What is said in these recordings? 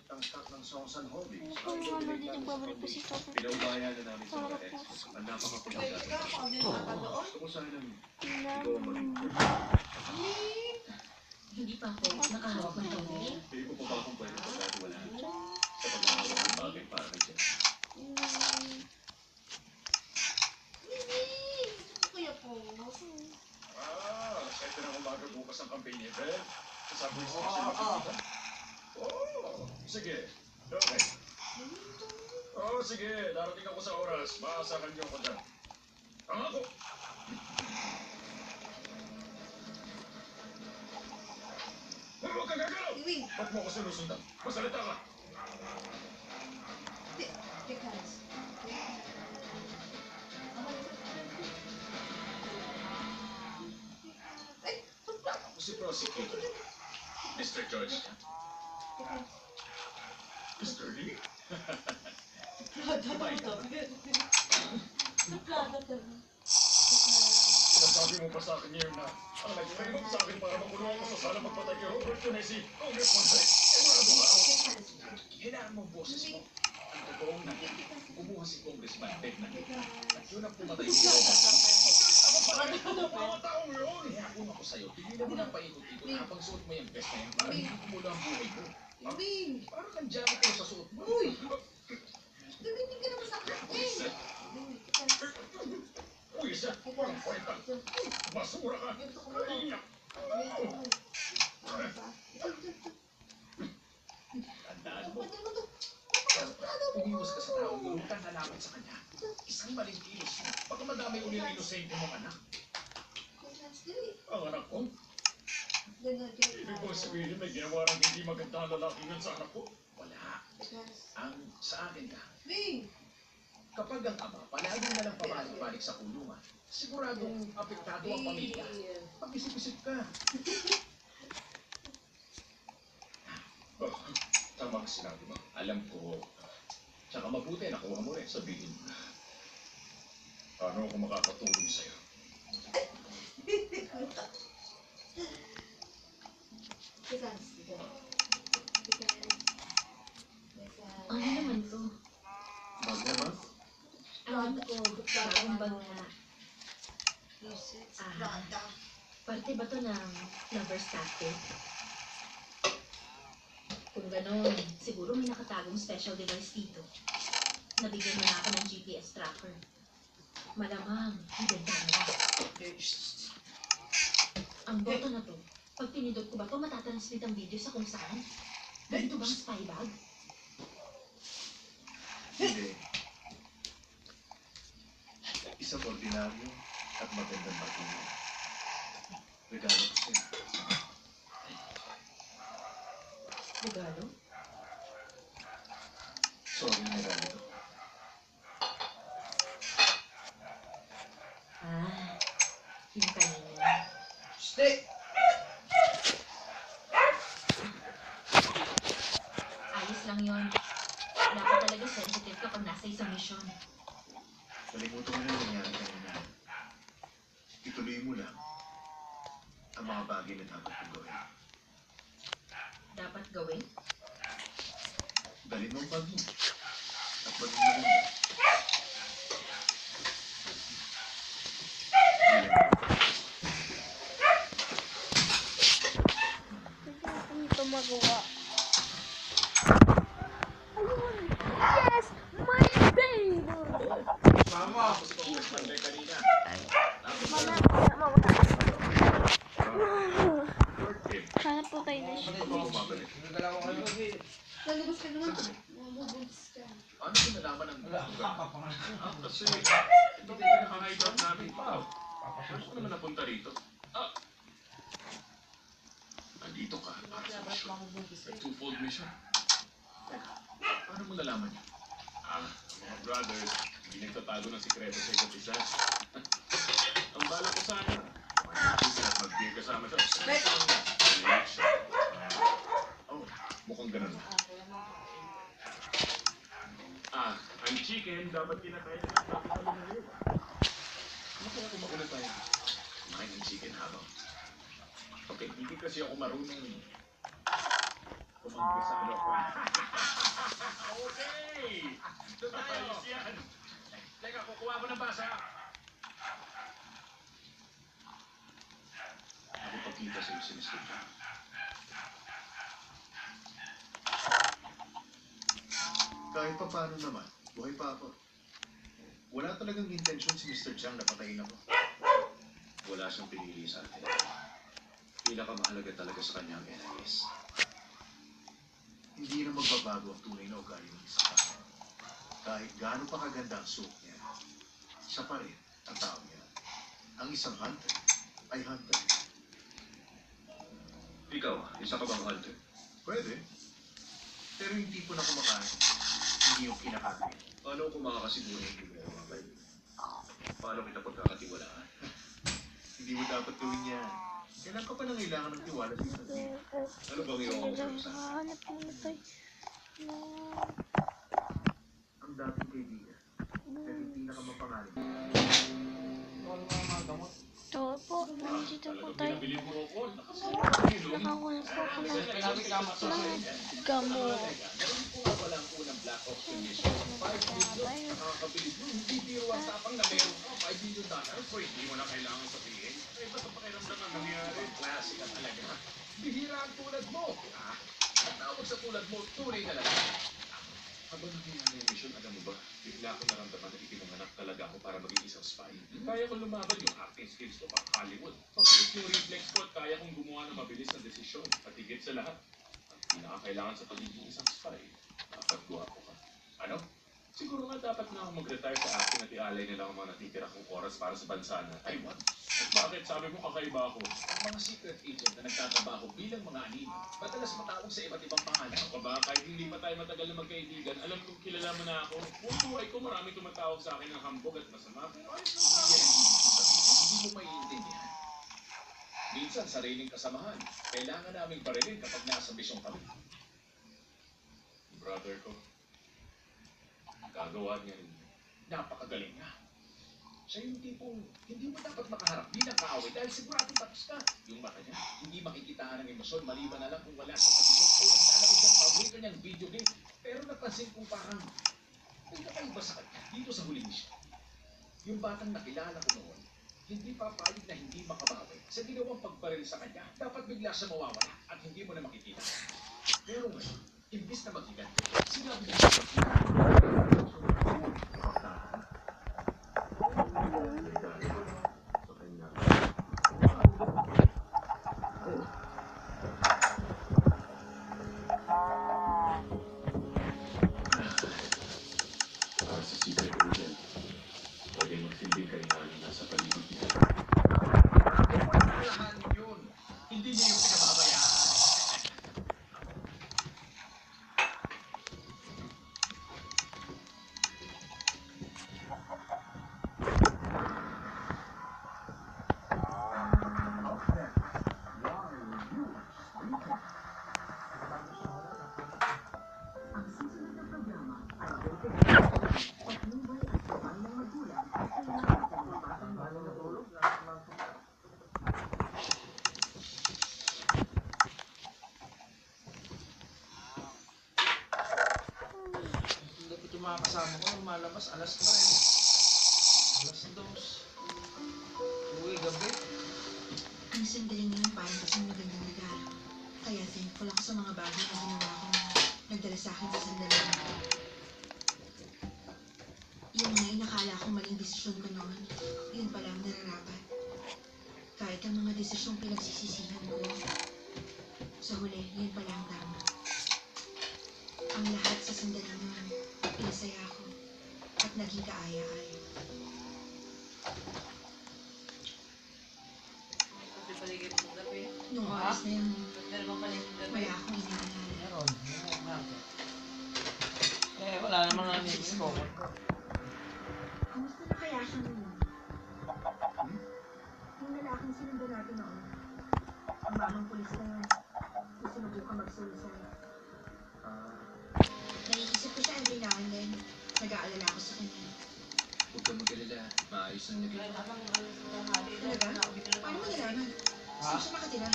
tangkak ng Sonsan Holdings. Kung ano din yung babalik pa si Papa. Pinaubayan na namin sa mga ex. Ang napakapaganda. Gusto ko sana ikaw ang maging Hindi pa ako nakahawak ng tubig. Hindi ko pa ba kung pwede pagkatiwalaan sa pagkakawa ng bagay para kay Jeff. Kuya po. Ito na umaga bukas ang campaign event. Sasabi ko kasi makikita. Sige. Okay. Sige. Darating ako sa oras. Maasahan niyo ako dyan. Ang ako. Huwag ka gagalaw! Ba't mo ako sinusundan? Masalita ka! Because. Ako si Prosecutor. Mr. George. Mr. Lee? Sinasabi mo pa sa akin ngayon na ang nag-frame sa akin para makulong ako sa sala magpatay kay Robert Tunesi, Congressman Zay. Sigurado ka ako. Hinaan mo ang boses mo. Ang totoong na kumuha si Congressman Bednan at yun ang pumatay si Robert. Ang mga taong yun! Kaya kung ako sa'yo, tigilan mo ng paikot-ikot habang suot mo yung vest na yun para hindi kumulo ang buhay mo. Parang kang jacket ko sa suot mo. Uy! Dumiting ka naman sa akin. Uy, isa! Walang kwenta! Basura ka! Kaiyak! Tandaan mo. Umiwas ka sa tao, huwag kang lalapit sa kanya. Isang maling kilos mo. Baka madami ulit yung inosente mong anak. Ang anak ko? Ibig ko sabihin may ginawa ng hindi magandang lalaki yun sa anak ko? Wala. Ang sa akin ka. Kapag ang ama palaging nalang pabalik-balik sa kulungan, siguradong apektado ang pamilya. Pag-isip-isip ka. Tama ka sinabi mo. Alam ko. Tsaka mabuti, nakuha mo rin. Sabihin mo na. Paano ako makakatulong sa'yo? Ano naman to? Bag naman? Alam ko, bagong bangha. Parte ba to ng lover's tactic? Kung gano'n, siguro may nakatagong special device dito. Nabigyan mo na ako ng GPS tracker. Malamang, hidden camera. Ang boto na to, pag pinindot ko ba to, matatransmit ang video sa kung saan? Ganito bang spy bag? Hindi. Isang ordinaryo at magandang bagay. Regalo ko sa'yo. Regalo? Sorry, regalo. Yung kanina. Stay! Ayos lang yon. Dapat talaga sensitive ka pag nasa isang mission. Kalimutan mo na yung nangyari kanina. Ituloy mo lang ang mga bagay na dapat mong gawin. Dapat gawin? Dalhin mo ang bag mo. At maging maganda. Hindi ito magawa. Ayun! Yes! My babe! Mama! Ako si Congressman Zay kanina. Mama, Birthday. hanap po tayo na siya. Ako bumabalik. Nalabas ka naman. Mabubuntis ka. Ano kung nalaman ng lugar? Kasi ito din yung nakaka-drop namin. Paano ko naman napunta rito? Nandito ka para sa mission. A two-fold mission. Teka, paano mo nalaman yun? Mga brothers, hindi nagtatago ng sikreto sa isa't isa. Ang bala ko sana, mag-chicken at mag-beer kasama siya. Election. Oh, mukhang ganun. Ang chicken dapat kinakain na ng ngayon. Ano kaya kung makulit tayo? Kumain ng chicken habang. Okay, hindi kasi ako marunong tumanggi sa ano. Okay! Doon tayo. Ayos yan. Teka, kukuha ko ng basa. Ako pagkita sa'yo si Mr. John. Kahit pa paano naman, buhay pa ako. Wala talagang intensyon si Mr. Chang na patayin ako. Wala siyang pinili sa atin. Pinakamahalaga talaga sa kanya ang NIS. Hindi na magbabago ang tunay na ugali ng isang tao. Kahit gaano pa kaganda ang suot niya, siya pa rin ang tao niya. Ang isang hunter ay hunter. Ikaw, isa ka bang hunter? Pwede. Pero hindi po na kumakain. Hindi yung kinakain. Paano kung makakasiguro hindi mo kumakain? Paano kita pagkakatiwalaan? Hindi mo dapat gawin yan. Kailan ka pa nangailangan ng tiwala sa isang tao? Ano bang iyong offer sa akin? Hanap mo na tayo. Ang dating kaibigan. Pero hindi na ka mapangalan. Ito po, nandito po tayo. Binabili mo ako. Nakakuha po ako ng mga gamo. Meron po nga palang unang Black Ops Mission. 5 billion. Nakakabilis mo. Hindi biro ang tapang na meron ka. 5 billion dollars. So, hindi mo na kailangan sabihin. Ay, basta pakiramdam ang nangyari. Klase ka talaga. Bihira ang tulad mo. At tawag sa tulad mo, tunay talaga. Habang nangyayari ang mission, alam mo ba, bigla ko naramdaman na ipinanganak talaga ako para maging isang spy. Kaya ko lumaban yung acting skills ko pang Hollywood. Pag-use yung reflex ko at kaya kong gumawa ng mabilis na desisyon. At higit sa lahat, ang pinakakailangan sa pagiging isang spy, dapat guwapo ka. Ano? Siguro nga dapat na ako mag-retire sa acting at ialay nila ang mga natitira kong oras para sa bansa na Taiwan. At bakit sabi mo kakaiba ako? Ang mga secret agent na nagtatrabaho bilang mga anino, madalas matawag sa iba't ibang pangalan. Ako ba, kahit hindi pa tayo matagal na magkaibigan, alam kong kilala mo na ako. Buong buhay ko marami tumatawag sa akin ng hambog at masama. Pero ayos lang sa akin. Hindi mo maiintindihan. Minsan, sariling kasamahan. Kailangan naming parilin kapag nasa misyon kami. Brother ko, gagawa niya rin. Napakagaling nga. Siya yung tipong hindi mo dapat makaharap bilang kaaway dahil sigurado tapos ka. Yung mata niya, hindi makikitaan ng emosyon maliban na lang kung wala siyang katisok o naglalaro siyang paborito niyang video game. Pero napansin kong parang may kakaiba sa kanya dito sa huling mission. Yung batang nakilala ko noon, hindi papayag na hindi makabawi sa ginawang pagparil sa kanya. Dapat bigla siya mawawala at hindi mo na makikita. Pero ngayon, imbis na maghiganti, sinabi niya para sa secret agent, pwede magsilbing kailangan nasa paligid niya. Kailangan yun. Hindi niya yung pinababayaan. Ang susunod na programa ay patnubay at kapal ng magulang at kailangan ng batang matulog. Dapat yung mga kasama ko, lumalabas, alas 3. Alas 2. Uwi, gabi. Ang sandaling yun parang kasing magandang regalo. Kaya thankful ako sa mga bagay na ginawa ko na nagdala sa akin sa sandaling yun. Yung nga inakala ko maling desisyon ko noon, yun pala ang nararapat. Kahit ang mga desisyong pinagsisisihan ko, sa huli, yun pala ang tama. Ang lahat sa sandaling yun, pinasaya ako at naging kaaya-aya. Kasi paligid mo gabi. Nung oras na yun, Meron bang paligid gabi? wala akong inaalala. Meron. Eh, wala namang na-miss ko. Kamusta na kaya siya noon? Yung lalaking sinundan natin noon. Ang mamang pulis na yun. Gusto na buka mag-suicide. Naiisip ko siya every now and then. Nag-aalala ako sa kanya. Huwag kang mag-alala. Maayos ang naging. Talaga? Paano mo nalaman? Saan siya nakatira?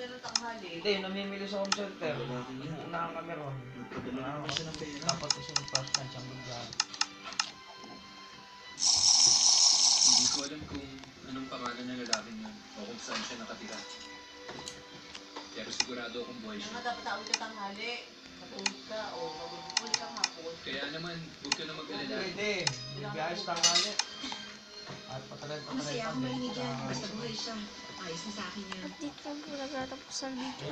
ng tanghali. Hindi, namimili sa home center. Inuunahan kami ron. Nagpadala naman siya ng pera. Dapat kasi mag-flash lunch ang bigyan. Hindi ko alam kung anong pangalan ng lalaking yun o kung saan siya nakatira. Pero sigurado akong buhay Kaya siya. nga dapat tawag ka tanghali. Matulog ka o magugul kang hapon. Kaya naman, huwag ka na mag-alala. Pwede. Bigay sa tangali. At patalan-patalan Masaya pa akong marinig yan. din. Basta buhay siya. Ayos na sa akin yan. At dito po nagtatapos ang video.